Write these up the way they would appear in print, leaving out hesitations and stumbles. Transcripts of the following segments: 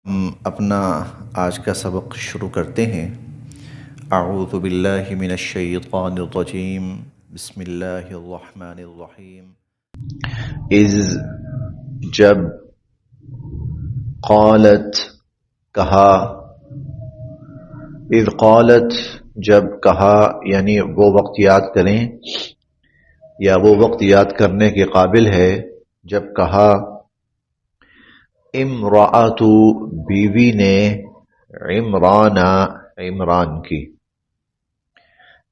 ہم اپنا آج کا سبق شروع کرتے ہیں۔ اعوذ باللہ من الشیطان الرجیم، بسم اللہ الرحمن الرحیم۔ اذ جب، قالت کہا، اذ قالت جب کہا، یعنی وہ وقت یاد کریں یا وہ وقت یاد کرنے کے قابل ہے جب کہا امرأۃ بیوی نے عمران کی،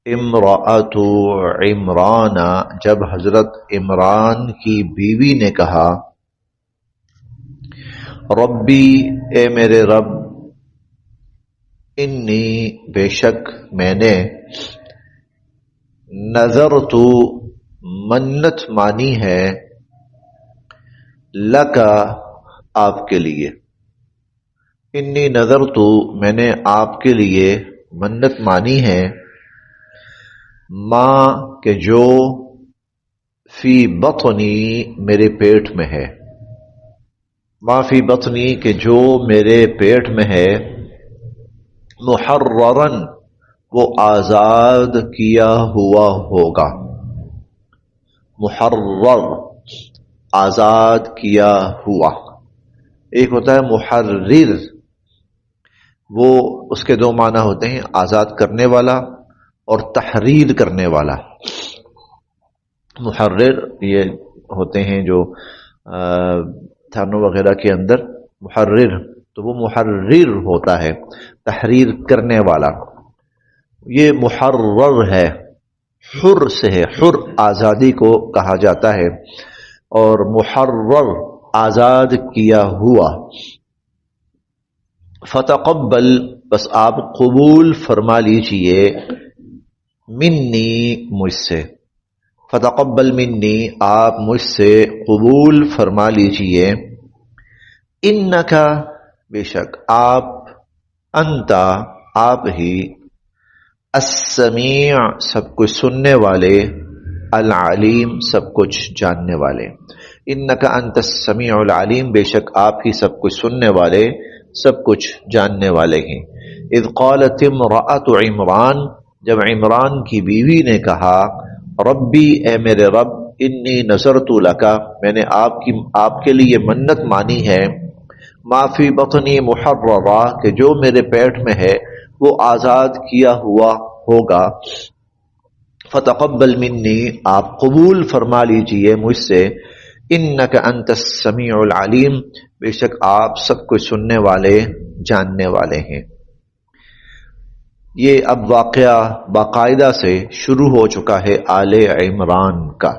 امرأۃ عمران جب حضرت عمران کی بیوی نے کہا ربی اے میرے رب، انی بے شک میں نے نذرت منت مانی ہے لکا آپ کے لیے، انی نذرت میں نے آپ کے لیے منت مانی ہے، ماں کہ جو فی بطنی میرے پیٹ میں ہے، ما فی بطنی کہ جو میرے پیٹ میں ہے، محررن وہ آزاد کیا ہوا ہوگا، محرر آزاد کیا ہوا، ایک ہوتا ہے محرر، وہ اس کے دو معنی ہوتے ہیں، آزاد کرنے والا اور تحریر کرنے والا۔ محرر یہ ہوتے ہیں جو تھانوں وغیرہ کے اندر محرر، تو وہ محرر ہوتا ہے تحریر کرنے والا، یہ محرر ہے، حر سے ہے، حر آزادی کو کہا جاتا ہے، اور محرر آزاد کیا ہوا۔ فتقبل بس آپ قبول فرما لیجئے، منی مجھ سے، فتقبل منی آپ مجھ سے قبول فرما لیجئے، انکا بے شک آپ، انتا آپ ہی، السمیع سب کچھ سننے والے، العلیم سب کچھ جاننے والے، انکا انت السمیع العلیم بے شک آپ ہی سب کچھ سننے والے، سب کچھ جاننے والے ہیں۔ اذ قالت امرأۃ عمران جب عمران کی بیوی نے کہا ربی اے میرے رب، انی نذرت لکا میں نے آپ کے لیے منت مانی ہے، ما فی بطنی محررہ کہ جو میرے پیٹ میں ہے وہ آزاد کیا ہوا ہوگا، فتقبل منی آپ قبول فرما لیجئے مجھ سے، انک انت السمیع العلیم بے شک آپ سب کچھ سننے والے جاننے والے ہیں۔ یہ اب واقعہ باقاعدہ سے شروع ہو چکا ہے آل عمران کا،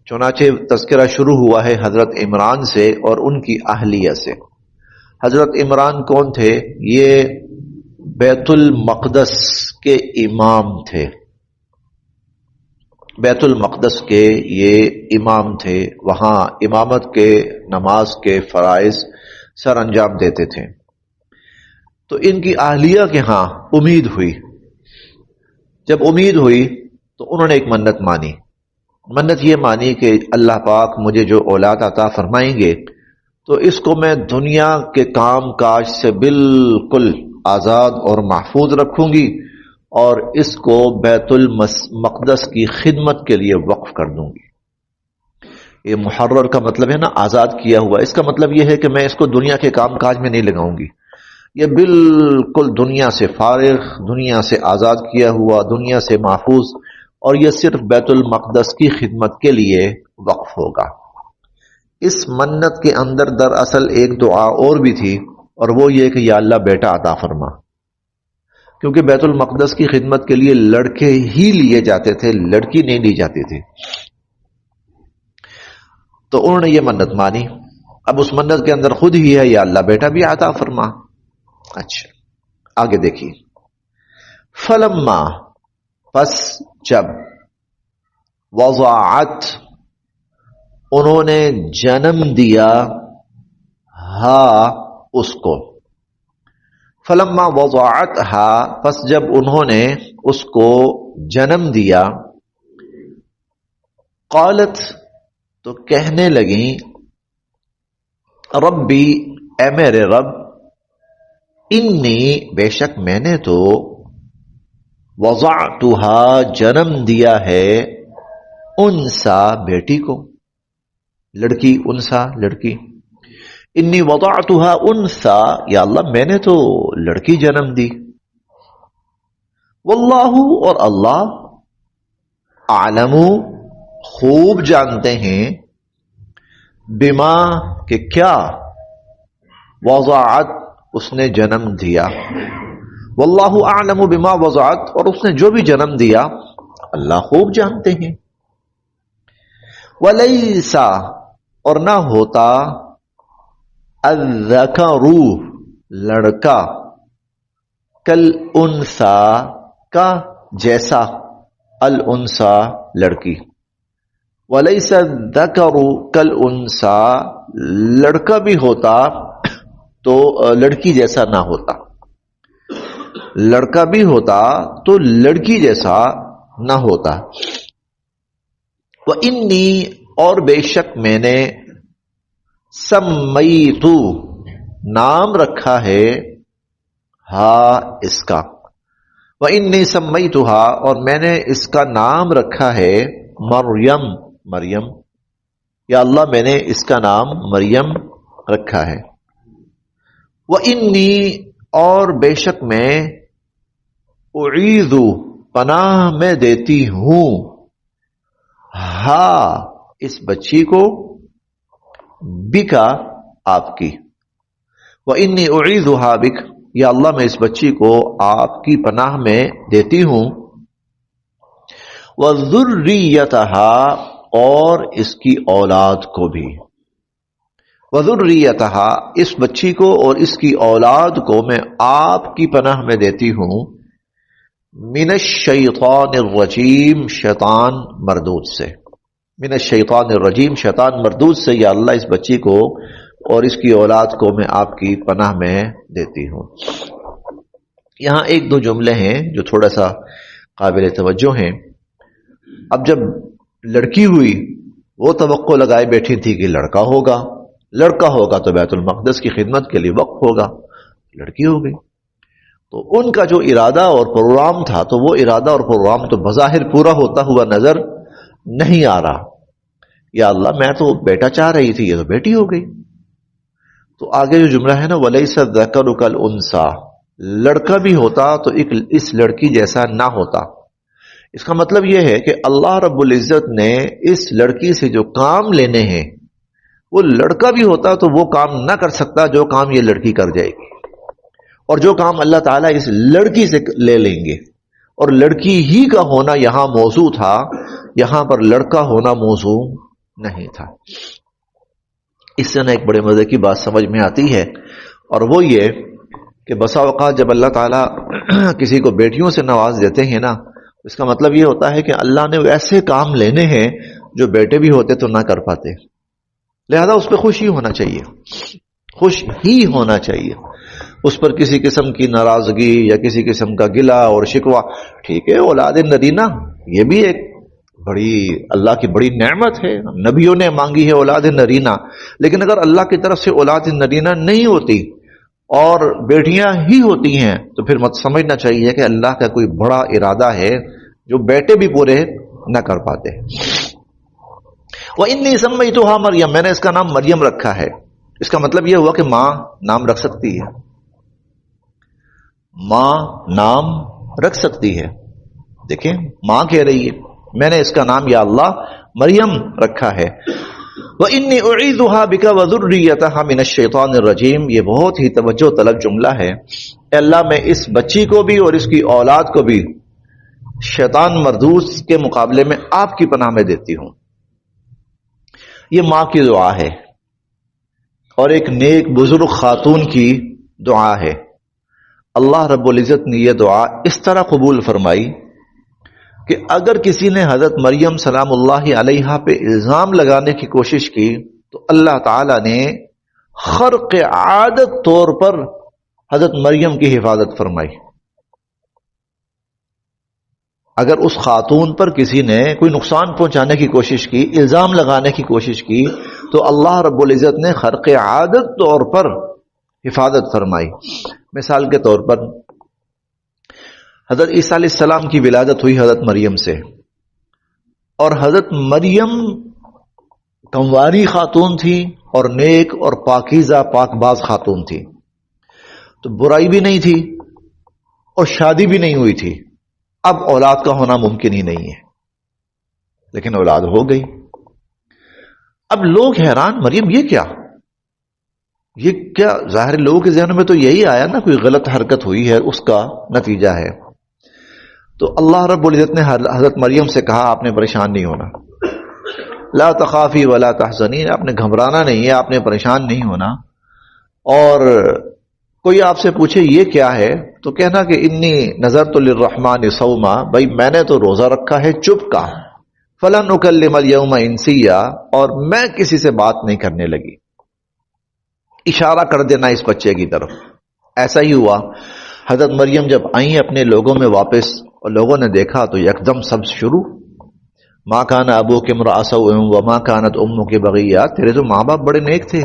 چنانچہ تذکرہ شروع ہوا ہے حضرت عمران سے اور ان کی اہلیہ سے۔ حضرت عمران کون تھے؟ یہ بیت المقدس کے امام تھے، بیت المقدس کے یہ امام تھے، وہاں امامت کے نماز کے فرائض سر انجام دیتے تھے۔ تو ان کی اہلیہ کے ہاں امید ہوئی، جب امید ہوئی تو انہوں نے ایک منت مانی، منت یہ مانی کہ اللہ پاک مجھے جو اولاد عطا فرمائیں گے تو اس کو میں دنیا کے کام کاج سے بالکل آزاد اور محفوظ رکھوں گی، اور اس کو بیت المقدس کی خدمت کے لیے وقف کر دوں گی۔ یہ محرر کا مطلب ہے نا آزاد کیا ہوا، اس کا مطلب یہ ہے کہ میں اس کو دنیا کے کام کاج میں نہیں لگاؤں گی، یہ بالکل دنیا سے فارغ، دنیا سے آزاد کیا ہوا، دنیا سے محفوظ، اور یہ صرف بیت المقدس کی خدمت کے لیے وقف ہوگا۔ اس منت کے اندر دراصل ایک دعا اور بھی تھی، اور وہ یہ کہ یا اللہ بیٹا عطا فرما، کیونکہ بیت المقدس کی خدمت کے لیے لڑکے ہی لیے جاتے تھے، لڑکی نہیں لی جاتی تھی۔ تو انہوں نے یہ منت مانی، اب اس منت کے اندر خود ہی ہے یا اللہ بیٹا بھی عطا فرما۔ اچھا آگے دیکھیے، فلما پس جب، وضعت انہوں نے جنم دیا، ہا اس کو، فلما وضعتھا پس جب انہوں نے اس کو جنم دیا، قالت تو کہنے لگیں ربی اے میرے رب انی بے شک میں نے تو وضعتها جنم دیا ہے انسا بیٹی کو، لڑکی، انسا لڑکی، انی وضعتها انسا یا اللہ میں نے تو لڑکی جنم دی، واللہ اور اللہ اعلم خوب جانتے ہیں، بما کہ کیا وضعت اس نے جنم دیا، واللہ اعلم بما وضعت اور اس نے جو بھی جنم دیا اللہ خوب جانتے ہیں، ولیسا اور نہ ہوتا، الذکر لڑکا، کالانثی کا جیسا، الانثی لڑکی، ولیس الذکر کالانثی لڑکا بھی ہوتا تو لڑکی جیسا نہ ہوتا، لڑکا بھی ہوتا تو لڑکی جیسا نہ ہوتا، وانی اور بے شک میں نے سمیتو نام رکھا ہے، ہاں اس کا، وانی سمیتھا اور میں نے اس کا نام رکھا ہے مریم، مریم یا اللہ میں نے اس کا نام مریم رکھا ہے، وانی اور بے شک میں اعیذ پناہ میں دیتی ہوں، ہاں اس بچی کو، بکا آپ کی، وانی اعیذها بک یا اللہ میں اس بچی کو آپ کی پناہ میں دیتی ہوں، وذریتها اور اس کی اولاد کو بھی، وذریتها اس بچی کو اور اس کی اولاد کو میں آپ کی پناہ میں دیتی ہوں، من الشیطان الرجیم شیطان مردود سے، من الشیطان الرجیم شیطان مردود سے یا اللہ اس بچی کو اور اس کی اولاد کو میں آپ کی پناہ میں دیتی ہوں۔ یہاں ایک دو جملے ہیں جو تھوڑا سا قابل توجہ ہیں۔ اب جب لڑکی ہوئی وہ توقع لگائے بیٹھی تھی کہ لڑکا ہوگا، لڑکا ہوگا تو بیت المقدس کی خدمت کے لیے وقف ہوگا، لڑکی ہو گئی تو ان کا جو ارادہ اور پروگرام تھا تو وہ ارادہ اور پروگرام تو بظاہر پورا ہوتا ہوا نظر نہیں آ رہا، یا اللہ میں تو بیٹا چاہ رہی تھی یہ تو بیٹی ہو گئی۔ تو آگے جو جملہ ہے نا وَلَيْسَ الذَّكَرُ كَالْأُنثَىٰ لڑکا بھی ہوتا تو اس لڑکی جیسا نہ ہوتا، اس کا مطلب یہ ہے کہ اللہ رب العزت نے اس لڑکی سے جو کام لینے ہیں وہ لڑکا بھی ہوتا تو وہ کام نہ کر سکتا جو کام یہ لڑکی کر جائے گی، اور جو کام اللہ تعالیٰ اس لڑکی سے لے لیں گے، اور لڑکی ہی کا ہونا یہاں موضوع تھا، یہاں پر لڑکا ہونا موضوع نہیں تھا۔ اس سے ایک بڑے مزے کی بات سمجھ میں آتی ہے، اور وہ یہ کہ بسا اوقات جب اللہ تعالیٰ کسی کو بیٹیوں سے نواز دیتے ہیں نا، اس کا مطلب یہ ہوتا ہے کہ اللہ نے ایسے کام لینے ہیں جو بیٹے بھی ہوتے تو نہ کر پاتے، لہذا اس پہ خوش ہی ہونا چاہیے، خوش ہی ہونا چاہیے، اس پر کسی قسم کی ناراضگی یا کسی قسم کا گلہ اور شکوہ، ٹھیک ہے اولاد نرینہ یہ بھی ایک بڑی اللہ کی بڑی نعمت ہے، نبیوں نے مانگی ہے اولاد نرینہ، لیکن اگر اللہ کی طرف سے اولاد نرینہ نہیں ہوتی اور بیٹیاں ہی ہوتی ہیں تو پھر مت سمجھنا چاہیے کہ اللہ کا کوئی بڑا ارادہ ہے جو بیٹے بھی پورے نہ کر پاتے۔ وَإِنِّي سَمَّيْتُهَا مریم میں نے اس کا نام مریم رکھا ہے، اس کا مطلب یہ ہوا کہ ماں نام رکھ سکتی ہے، ماں نام رکھ سکتی ہے، دیکھیں ماں کہہ رہی ہے میں نے اس کا نام یا اللہ مریم رکھا ہے۔ وَإِنِّي أُعِيذُهَا بِكَ وَذُرِّيَّتَهَا مِنَ الشَّيْطَانِ الرَّجِيمِ یہ بہت ہی توجہ طلب جملہ ہے، اے اللہ میں اس بچی کو بھی اور اس کی اولاد کو بھی شیطان مردود کے مقابلے میں آپ کی پناہ میں دیتی ہوں۔ یہ ماں کی دعا ہے اور ایک نیک بزرگ خاتون کی دعا ہے۔ اللہ رب العزت نے یہ دعا اس طرح قبول فرمائی کہ اگر کسی نے حضرت مریم سلام اللہ علیہا پہ الزام لگانے کی کوشش کی تو اللہ تعالی نے خرق عادت طور پر حضرت مریم کی حفاظت فرمائی۔ اگر اس خاتون پر کسی نے کوئی نقصان پہنچانے کی کوشش کی، الزام لگانے کی کوشش کی، تو اللہ رب العزت نے خرق عادت طور پر حفاظت فرمائی. مثال کے طور پر حضرت عیسیٰ علیہ السلام کی ولادت ہوئی حضرت مریم سے، اور حضرت مریم کنواری خاتون تھی اور نیک اور پاکیزہ پاک باز خاتون تھی، تو برائی بھی نہیں تھی اور شادی بھی نہیں ہوئی تھی. اب اولاد کا ہونا ممکن ہی نہیں ہے، لیکن اولاد ہو گئی. اب لوگ حیران، مریم یہ کیا ظاہر لوگوں کے ذہنوں میں تو یہی آیا نا، کوئی غلط حرکت ہوئی ہے اس کا نتیجہ ہے. تو اللہ رب العزت نے حضرت مریم سے کہا آپ نے پریشان نہیں ہونا، لا تخافی ولا تحزنی، آپ نے گھبرانا نہیں ہے، آپ نے پریشان نہیں ہونا. اور کوئی آپ سے پوچھے یہ کیا ہے تو کہنا کہ انی نذرت للرحمن صوما، بھائی میں نے تو روزہ رکھا ہے چپ کا، فلن اکلم اليوم انسیا، اور میں کسی سے بات نہیں کرنے لگی. اشارہ کر دینا اس بچے کی طرف. ایسا ہی ہوا، حضرت مریم جب آئیں اپنے لوگوں میں واپس اور لوگوں نے دیکھا تو یکدم سب شروع، ماں کان ابوک امرأ سوء وما کانت امک بغیہ، تیرے تو ماں باپ بڑے نیک تھے،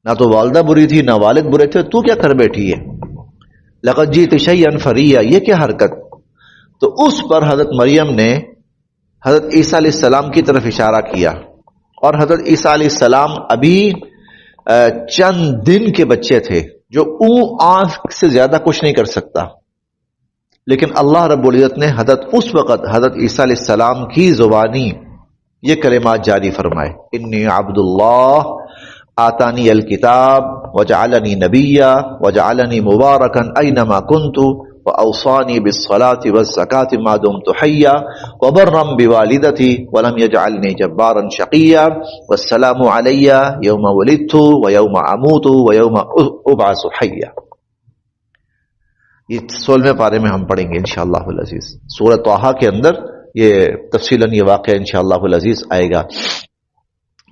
نہ تو والدہ بری تھی نہ والد برے تھے، تو کیا کر بیٹھی ہے؟ لقد جئت شیئا فریہ، یہ کیا حرکت؟ تو اس پر حضرت مریم نے حضرت عیسیٰ علیہ السلام کی طرف اشارہ کیا، اور حضرت عیسیٰ علیہ السلام ابھی چند دن کے بچے تھے جو آنکھ سے زیادہ کچھ نہیں کر سکتا. لیکن اللہ رب العزت نے اس وقت حضرت عیسیٰ علیہ السلام کی زبانی یہ کلمات جاری فرمائے، انی عبد اللہ آتانی الکتاب وجعلنی نبیا وجعلنی مبارکا اینما کنت واوصانی بالصلاة والزکاة ما دمت حیا وبرا بوالدتی ولم یجعلنی جبارا شقیا والسلام علی یوم ولدت ویوم اموت ویوم ابعث حیا. یہ 16ویں پارے میں ہم پڑھیں گے انشاءاللہ العزیز. سورہ طٰہٰ کے اندر یہ تفصیلاً یہ واقعہ انشاءاللہ العزیز آئے گا.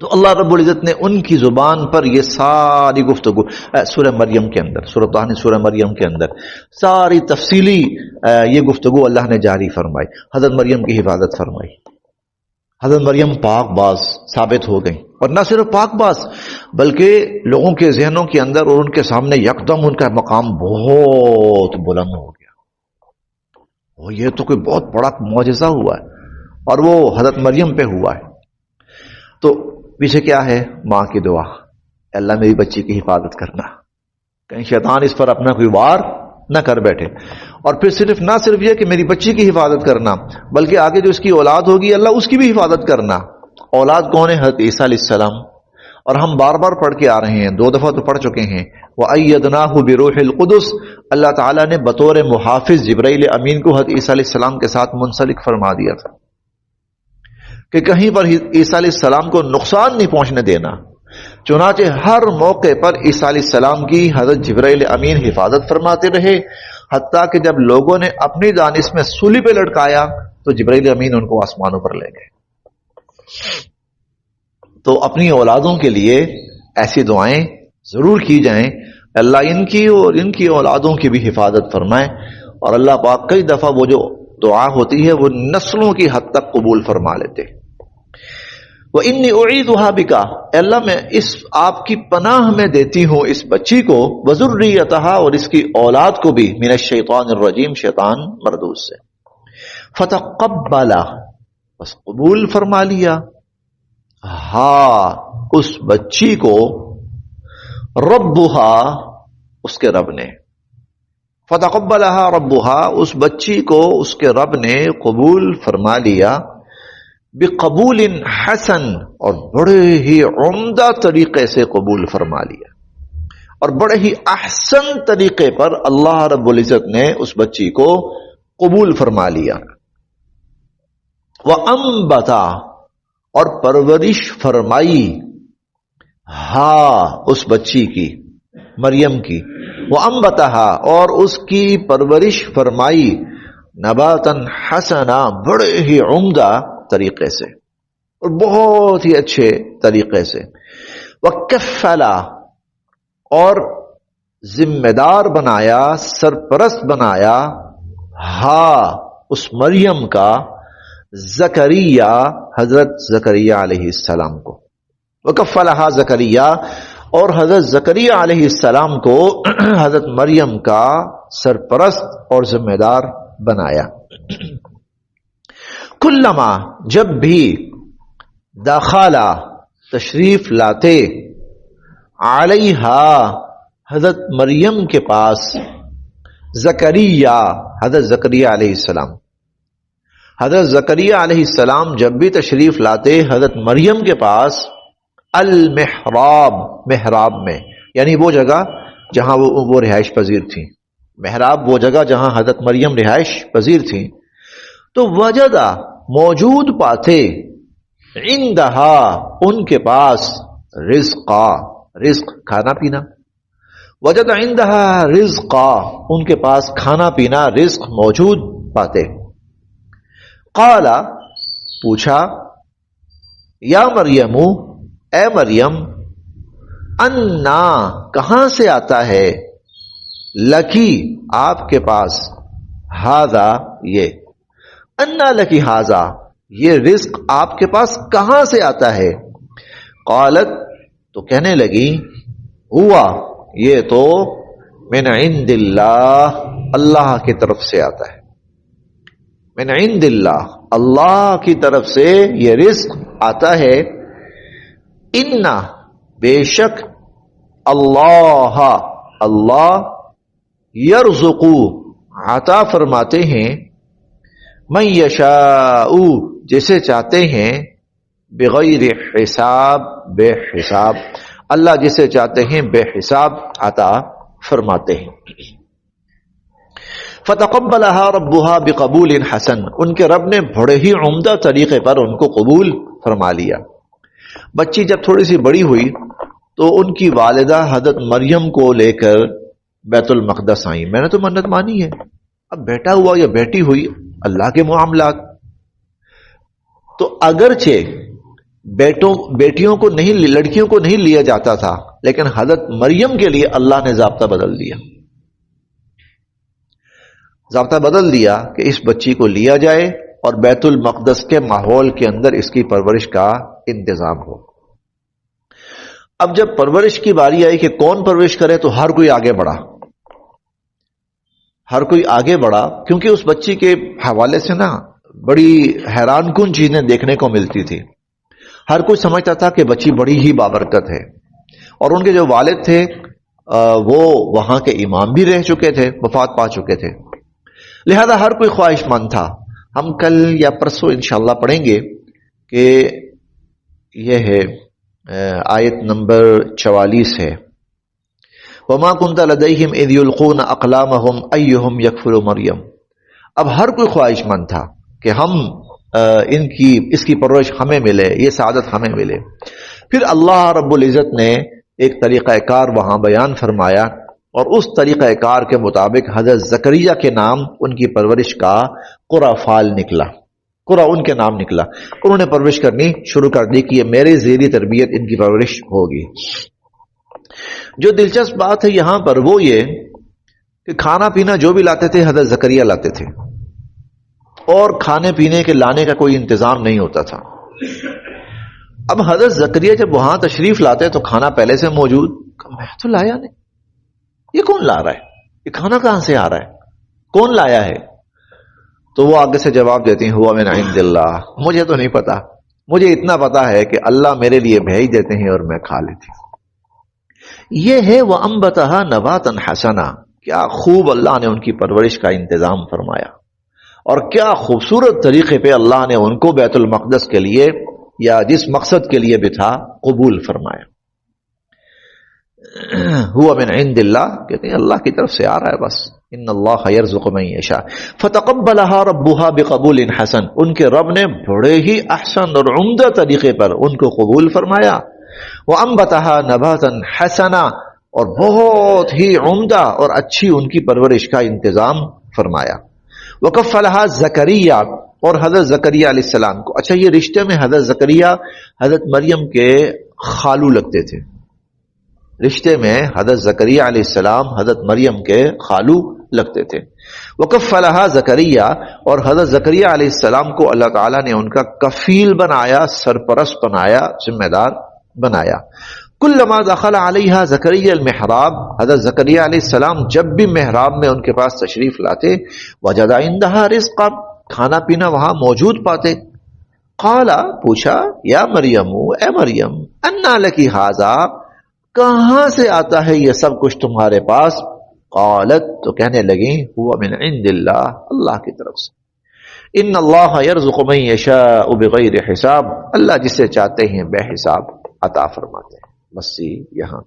تو اللہ رب العزت نے ان کی زبان پر یہ ساری گفتگو سورہ مریم کے اندر، سورہ طٰہٰ نے سورہ مریم کے اندر ساری تفصیلی یہ گفتگو اللہ نے جاری فرمائی. حضرت مریم کی حفاظت فرمائی. حضرت مریم پاک باز ثابت ہو گئی، اور نہ صرف پاک باز بلکہ لوگوں کے ذہنوں کے اندر اور ان کے سامنے یکدم ان کا مقام بہت بلند ہو گیا. وہ یہ تو کوئی بہت بڑا معجزہ ہوا ہے، اور وہ حضرت مریم پہ ہوا ہے. تو پیچھے کیا ہے؟ ماں کی دعا، اللہ میری بچی کی حفاظت کرنا، کہیں شیطان اس پر اپنا کوئی وار نہ کر بیٹھے. اور پھر نہ صرف یہ کہ میری بچی کی حفاظت کرنا، بلکہ آگے جو اس کی اولاد ہوگی اللہ اس کی بھی حفاظت کرنا. اولاد کون ہے؟ حضرت عیسیٰ علیہ السلام. اور ہم بار بار پڑھ کے آ رہے ہیں، 2 دفعہ تو پڑھ چکے ہیں. وَأَيَّدْنَاهُ بِرُوحِ الْقُدُسِ، اللہ تعالیٰ نے بطور محافظ جبرائیل امین کو حضرت عیسیٰ علیہ السلام کے ساتھ منسلک فرما دیا تھا کہ کہیں پر عیسیٰ علیہ السلام کو نقصان نہیں پہنچنے دینا. چنانچہ ہر موقع پر عیسیٰ علیہ السلام کی حضرت جبرائیل امین حفاظت فرماتے رہے، حتیٰ کہ جب لوگوں نے اپنی دانش میں سولی پہ لٹکایا تو جبرائیل امین ان کو آسمانوں پر لے گئے. تو اپنی اولادوں کے لیے ایسی دعائیں ضرور کی جائیں، اللہ ان کی اور ان کی اولادوں کی بھی حفاظت فرمائے. اور اللہ پاک کئی دفعہ وہ جو دعا ہوتی ہے وہ نسلوں کی حد تک قبول فرما لیتے. وَإِنِّي أُعِيذُهَا بِكَ، اللہ میں اس آپ کی پناہ میں دیتی ہوں اس بچی کو، وَذُرِّيَّتَهَا، اور اس کی اولاد کو بھی، من الشیطان الرجیم، شیطان مردود سے. فَتَقَبَّلَ، بس قبول فرما لیا، ہاں اس بچی کو، ربها، اس کے رب نے. فَتَقَبَّلَهَا رَبُّهَا، اس بچی کو اس کے رب نے قبول فرما لیا، بقبول حسن، اور بڑے ہی عمدہ طریقے سے قبول فرما لیا، اور بڑے ہی احسن طریقے پر اللہ رب العزت نے اس بچی کو قبول فرما لیا. وَأَنبَتَا، اور پرورش فرمائی، ہاں اس بچی کی، مریم کی. وَأَنبَتَهَا، اور اس کی پرورش فرمائی، نباتاً حسنا، بڑے ہی عمدہ طریقے سے اور بہت ہی اچھے طریقے سے. وَكَفَّلَا، اور ذمہ دار بنایا، سرپرست بنایا، ہاں اس مریم کا، زکریا، حضرت زکریا علیہ السلام کو. وَكَفَّلَهَا زکریا، اور حضرت زکریا علیہ السلام کو حضرت مریم کا سرپرست اور ذمہ دار بنایا. کلما جب بھی داخلہ تشریف لاتے علیہا حضرت مریم کے پاس زکریا حضرت زکریا علیہ السلام حضرت زکریا علیہ السلام جب بھی تشریف لاتے حضرت مریم کے پاس المحراب محراب میں یعنی وہ جگہ جہاں وہ رہائش پذیر تھی. محراب وہ جگہ جہاں حضرت مریم رہائش پذیر تھی. تو وجدہ موجود پاتے عندہا ان کے پاس رزقا رزق کھانا پینا. وجدہ عندہا رزقا ان کے پاس کھانا پینا رزق موجود پاتے. قالا پوچھا یا مریم اے مریم انا کہاں سے آتا ہے لکی آپ کے پاس ہاذا یہ انا لکی ہاذا یہ رزق آپ کے پاس کہاں سے آتا ہے. قالت تو کہنے لگی ہوا یہ تو من عند اللہ اللہ کی طرف سے آتا ہے. من عند اللہ اللہ کی طرف سے یہ رزق آتا ہے. انا بے شک اللہ اللہ یرزق عطا فرماتے ہیں من یشاء جسے چاہتے ہیں بغیر حساب بے حساب اللہ جسے چاہتے ہیں بے حساب عطا فرماتے ہیں. فتقبلها ربها بقبول حسن ان کے رب نے بڑے ہی عمدہ طریقے پر ان کو قبول فرما لیا. بچی جب تھوڑی سی بڑی ہوئی تو ان کی والدہ حضرت مریم کو لے کر بیت المقدس آئیں. میں نے تو منت مانی ہے, اب بیٹا ہوا یا بیٹی ہوئی اللہ کے معاملات. تو اگرچہ بیٹیوں کو نہیں لڑکیوں کو نہیں لیا جاتا تھا لیکن حضرت مریم کے لیے اللہ نے ضابطہ بدل دیا. ضابطہ بدل دیا کہ اس بچی کو لیا جائے اور بیت المقدس کے ماحول کے اندر اس کی پرورش کا انتظام ہو. اب جب پرورش کی باری آئی کہ کون پرورش کرے تو ہر کوئی آگے بڑھا. ہر کوئی آگے بڑھا کیونکہ اس بچی کے حوالے سے نا بڑی حیران کن چیزیں دیکھنے کو ملتی تھی. ہر کوئی سمجھتا تھا کہ بچی بڑی ہی بابرکت ہے اور ان کے جو والد تھے وہ وہاں کے امام بھی رہ چکے تھے, وفات پا چکے تھے. لہذا ہر کوئی خواہش مند تھا. ہم کل یا پرسوں انشاءاللہ پڑھیں گے کہ یہ ہے آیت نمبر 44 ہے وَمَا كُنْتَ لَدَيْهِمْ إِذْ يُلْقُونَ أَقْلَامَهُمْ أَيُّهُمْ يَكْفُلُ مریم. اب ہر کوئی خواہش مند تھا کہ ہم اس کی پرورش ہمیں ملے, یہ سعادت ہمیں ملے. پھر اللہ رب العزت نے ایک طریقہ کار وہاں بیان فرمایا اور اس طریقہ کار کے مطابق حضرت زکریا کے نام ان کی پرورش کا قرہ فال نکلا. قرہ ان کے نام نکلا. انہوں نے پرورش کرنی شروع کر دی کہ یہ میرے زیری تربیت ان کی پرورش ہوگی. جو دلچسپ بات ہے یہاں پر وہ یہ کہ کھانا پینا جو بھی لاتے تھے حضرت زکریا لاتے تھے اور کھانے پینے کے لانے کا کوئی انتظام نہیں ہوتا تھا. اب حضرت زکریا جب وہاں تشریف لاتے تو کھانا پہلے سے موجود. میں تو لایا نہیں, یہ کون لا رہا ہے, یہ کھانا کہاں سے آ رہا ہے, کون لایا ہے؟ تو وہ آگے سے جواب دیتی ہیں ہوا من عند اللہ. مجھے تو نہیں پتا, مجھے اتنا پتا ہے کہ اللہ میرے لیے بھیج دیتے ہیں اور میں کھا لیتی ہوں. یہ ہے وَأَنبَتَهَا نَبَاتًا حَسَنًا. کیا خوب اللہ نے ان کی پرورش کا انتظام فرمایا اور کیا خوبصورت طریقے پہ اللہ نے ان کو بیت المقدس کے لیے یا جس مقصد کے لیے بھی تھا قبول فرمایا. ہوا من عند اللہ کہتے ہیں اللہ کی طرف سے آ رہا ہے بس. ان اللہ یرزق من یشاء فتقبلها ربها بقبول حسن. ان کے رب نے بڑے ہی احسن اور عمدہ طریقے پر ان کو قبول فرمایا. وانبتها نباتا حسنا اور بہت ہی عمدہ اور اچھی ان کی پرورش کا انتظام فرمایا. وکفلها زکریا اور حضرت زکریا علیہ السلام کو. اچھا یہ رشتے میں حضرت زکریا حضرت مریم کے خالو لگتے تھے. رشتے میں حضرت زکریا علیہ السلام حضرت مریم کے خالو لگتے تھے. وکفلها زکریا اور حضرت زکریا علیہ السلام کو اللہ تعالیٰ نے ان کا کفیل بنایا, سرپرست بنایا, ذمہ دار بنایا. کلما دخل علیہا زکریا المحراب، حضرت زکریا علیہ السلام جب بھی محراب میں ان کے پاس تشریف لاتے، وجد عندها رزقا، کھانا پینا وہاں موجود پاتے. قالا، پوچھا، یا مریم، اے مریم، انا لکی ھذا، کہاں سے آتا ہے یہ سب کچھ تمہارے پاس؟ قالت، تو کہنے لگیں، ہوا من عند اللہ، اللہ کی طرف سے. ان اللہ یرزق من یشاء بغیر حساب، اللہ جسے چاہتے ہیں بے حساب عطا فرماتے ہیں. بس یہاں